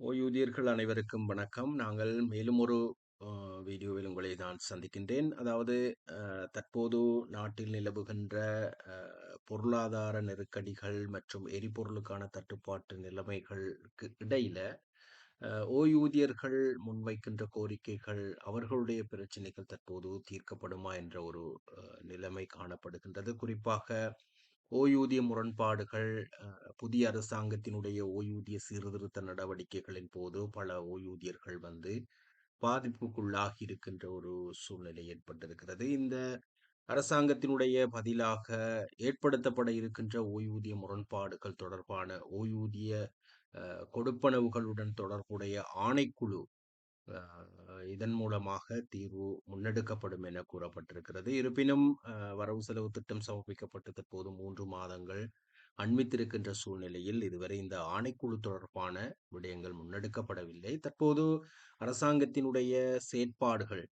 ஓய்வூதியர்கள் அனைவருக்கும் வணக்கம். நாங்கள் மேலும் ஒரு வீடியோவில் உங்களை நான் சந்திக்கின்றேன். அதாவது தற்போது நாட்டில் நிலவுகின்ற பொருளாதார நெருக்கடிகள் மற்றும் எரிபொருளுக்கான தட்டுப்பாட்டு நிலைமைகளுக்கு இடையில ஓய்வூதியர்கள் முன்வைக்கின்ற கோரிக்கைகள், அவர்களுடைய பிரச்சனைகள் தற்போது தீர்க்கப்படுமா என்ற ஒரு நிலைமை காணப்படுகின்றது. குறிப்பாக ஓய்வூதிய முரண்பாடுகள், புதிய அரசாங்கத்தினுடைய ஓய்வூதிய சீர்திருத்த நடவடிக்கைகளின் போது பல ஓய்வூதியர்கள் பாதிப்புக்குள்ளாகி இருக்கின்ற ஒரு சூழ்நிலை ஏற்பட்டிருக்கிறது. இந்த அரசாங்கத்தினுடைய பதிலாக ஏற்படுத்தப்பட இருக்கின்ற ஓய்வூதிய முரண்பாடுகள் தொடர்பான ஓய்வூதிய கொடுப்பனவுகளுடன் தொடர்புடைய ஆணைக்குழு இதன் மூலமாக தீர்வு முன்னெடுக்கப்படும் என கூறப்பட்டிருக்கிறது. இருப்பினும் வரவு செலவு திட்டம் சமர்ப்பிக்கப்பட்டு தற்போது 3 மாதங்கள் அண்மித்திருக்கின்ற சூழ்நிலையில் இதுவரை இந்த ஆணைக்குழு தொடர்பான விடயங்கள் முன்னெடுக்கப்படவில்லை. தற்போது அரசாங்கத்தினுடைய செயற்பாடுகள்,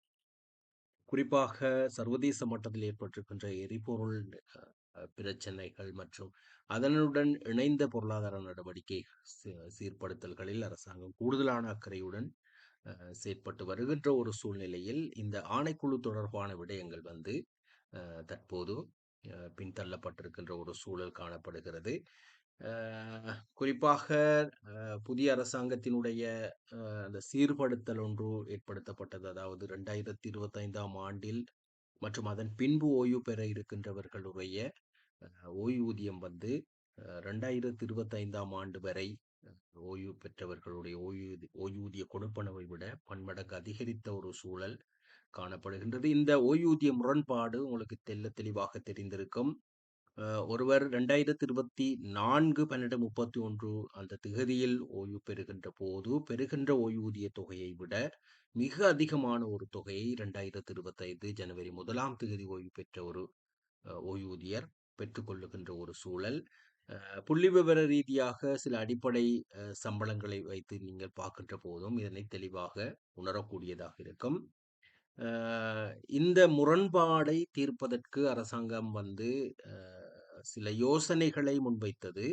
குறிப்பாக சர்வதேச மட்டத்தில் ஏற்பட்டிருக்கின்ற எரிபொருள் பிரச்சனைகள் மற்றும் அதனுடன் இணைந்த பொருளாதார நடவடிக்கை சீர்படுத்தல்களில் அரசாங்கம் கூடுதலான அக்கறையுடன் செயற்பட்டு வருகின்ற ஒரு சூழ்நிலையில் இந்த ஆணைக்குழு தொடர்பான விடயங்கள் தற்போது பின்தள்ளப்பட்டிருக்கின்ற ஒரு சூழல் காணப்படுகிறது. குறிப்பாக புதிய அரசாங்கத்தினுடைய அந்த சீர்படுத்தல் ஒன்று ஏற்படுத்தப்பட்டது. அதாவது 2025ஆம் ஆண்டில் மற்றும் அதன் பின்பு ஓய்வு பெற இருக்கின்றவர்களுடைய ஓய்வூதியம் 2025ஆம் ஆண்டு வரை ஓய்வு பெற்றவர்களுடைய ஓய்வூதிய கொடுப்பனவை விட பன்மடங்கு அதிகரித்த ஒரு சூழல் காணப்படுகின்றது. இந்த ஓய்வூதிய முரண்பாடு உங்களுக்கு தெளிவாக தெரிந்திருக்கும். ஒருவர் 2024/12/31 அந்த திகதியில் ஓய்வு பெறுகின்ற போது பெறுகின்ற ஓய்வூதிய தொகையை விட மிக அதிகமான ஒரு தொகையை 2025 ஜனவரி 1ஆம் தேதி ஓய்வு பெற்ற ஒரு ஓய்வூதியர் பெற்றுக்கொள்ளுகின்ற ஒரு சூழல். புள்ளிவிவர ரீதியாக சில அடிப்படை சம்பளங்களை வைத்து நீங்கள் பார்க்கின்ற போதும் இதனை தெளிவாக உணரக்கூடியதாக இருக்கும். இந்த முரண்பாடை தீர்ப்பதற்கு அரசாங்கம் சில யோசனைகளை முன்வைத்தது.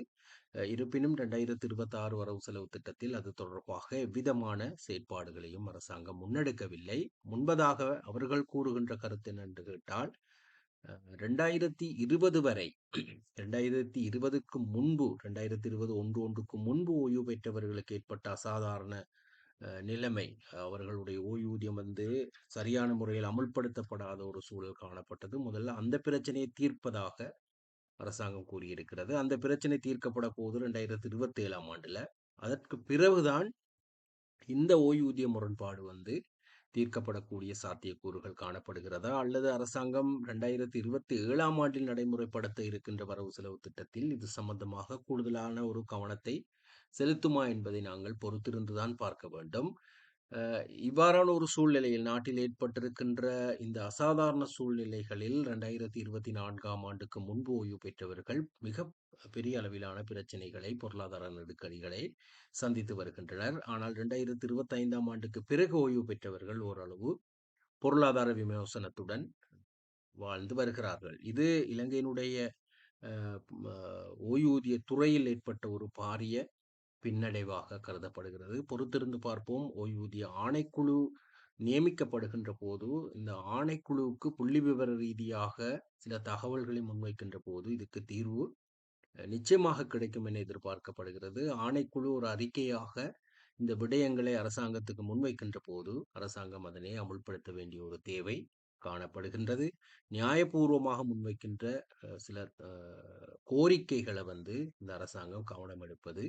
இருப்பினும் 2026 வரவு செலவு திட்டத்தில் அது தொடர்பாக எவ்விதமான செயற்பாடுகளையும் அரசாங்கம் முன்னெடுக்கவில்லை. முன்பதாக அவர்கள் கூறுகின்ற கருத்து என்னென்று கேட்டால், 2020 வரை 2020க்கு முன்பு 2020 ஒன்றுக்கு முன்பு ஓய்வு பெற்றவர்களுக்கு ஏற்பட்ட அசாதாரண நிலைமை, அவர்களுடைய ஓய்வூதியம் சரியான முறையில் அமுல்படுத்தப்படாத ஒரு சூழல் காணப்பட்டது. முதல்ல அந்த பிரச்சனையை தீர்ப்பதாக அரசாங்கம் கூறியிருக்கிறது. அந்த பிரச்சனை தீர்க்கப்பட போது 2027ஆம் ஆண்டுல. அதற்கு பிறகுதான் இந்த ஓய்வூதிய முரண்பாடு தீர்க்கப்படக்கூடிய சாத்தியக்கூறுகள் காணப்படுகிறதா, அல்லது அரசாங்கம் 2027ஆம் ஆண்டில் நடைமுறைப்படுத்த இருக்கின்ற வரவு செலவு திட்டத்தில் இது சம்பந்தமாக கூடுதலான ஒரு கவனத்தை செலுத்துமா என்பதை நாங்கள் பொறுத்திருந்துதான் பார்க்க வேண்டும். இவ்வாறான ஒரு சூழ்நிலையில் நாட்டில் ஏற்பட்டிருக்கின்ற இந்த அசாதாரண சூழ்நிலைகளில் 2024ஆம் ஆண்டுக்கு முன்பு ஓய்வு பெற்றவர்கள் மிக பெரிய அளவிலான பிரச்சனைகளை, பொருளாதார நெருக்கடிகளை சந்தித்து வருகின்றனர். ஆனால் 2025ஆம் ஆண்டுக்கு பிறகு ஓய்வு பெற்றவர்கள் ஓரளவு பொருளாதார விமோசனத்துடன் வாழ்ந்து வருகிறார்கள். இது இலங்கையினுடைய ஓய்வூதிய துறையில் ஏற்பட்ட ஒரு பாரிய பின்னடைவாக கருதப்படுகிறது. பொறுத்திருந்து பார்ப்போம். ஓய்வூதிய ஆணைக்குழு நியமிக்கப்படுகின்ற போது இந்த ஆணைக்குழுவுக்கு புள்ளி விவர ரீதியாக சில தகவல்களை முன்வைக்கின்ற போது இதுக்கு தீர்வு நிச்சயமாக கிடைக்கும் என எதிர்பார்க்கப்படுகிறது. ஆணைக்குழு ஒரு அறிக்கையாக இந்த விடயங்களை அரசாங்கத்துக்கு முன்வைக்கின்ற போது அரசாங்கம் அதனை அமுல்படுத்த வேண்டிய ஒரு தேவை காணப்படுகின்றது. நியாயபூர்வமாக முன்வைக்கின்ற சில கோரிக்கைகளை இந்த அரசாங்கம் கவனம் எடுப்பது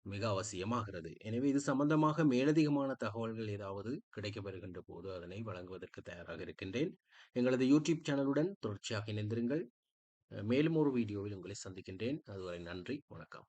மிக அவசியமாகிறது. எனவே இது சம்பந்தமாக மேலதிகமான தகவல்கள் ஏதாவது கிடைக்கப்பெறுகின்ற போது அதனை வழங்குவதற்கு தயாராக இருக்கின்றேன். எங்களது யூடியூப் சேனலுடன் தொடர்ச்சியாக இணைந்திருங்கள். மேலும் ஒரு வீடியோவில் உங்களை சந்திக்கின்றேன். அதுவரை நன்றி, வணக்கம்.